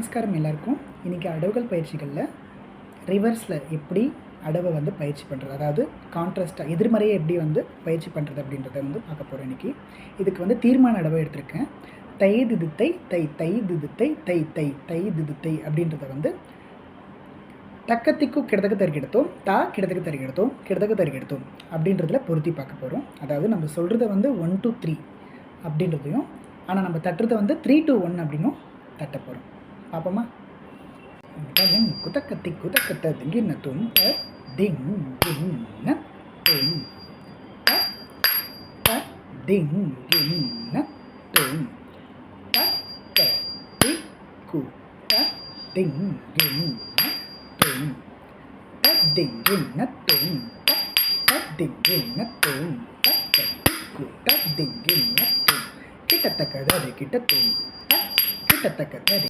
நமஸ்காரம் எல்லாருக்கும். இன்றைக்கி அடவுகள் பயிற்சிகளில் ரிவர்ஸில் எப்படி அடவை வந்து பயிற்சி பண்ணுறது, அதாவது கான்ட்ராஸ்ட்டாக எதிர்மறையை எப்படி வந்து பயிற்சி பண்ணுறது அப்படின்றத வந்து பார்க்க போகிறோம். இன்றைக்கி இதுக்கு வந்து தீர்மான அடவை எடுத்திருக்கேன். தை திதுத்தை தை தை திதுத்தை தை தை தை திதுத்தை அப்படின்றத வந்து தக்கத்திக்கு கிடத்தக்க தருக்கெடுத்தோம், தா கிடத்தக்க தருக்கெடுத்தோம், கிடத்தக்க தருக்கெடுத்தோம் அப்படின்றதுல பொருத்தி பார்க்க போகிறோம். அதாவது நம்ம சொல்கிறத வந்து 1 to 3 அப்படின்றதையும், ஆனால் நம்ம தட்டுறதை வந்து 3 to 1 அப்படின்னும் தட்ட போகிறோம். பார்ப்போமா? குதக்கத்தி குதக்கத்த திங்கின தும் திங் கிண்ண தும் திங் கிண்ண தும் தக்கத்தி குத திங் கிண்ண தும் திங் கிண்ண தும் திங் கிண்ண தும் தக்கத்தி குத திங் கிண்ண தும் கிட்டத்தக்கது அது கிட்ட தும் கிட்டத்தக்கது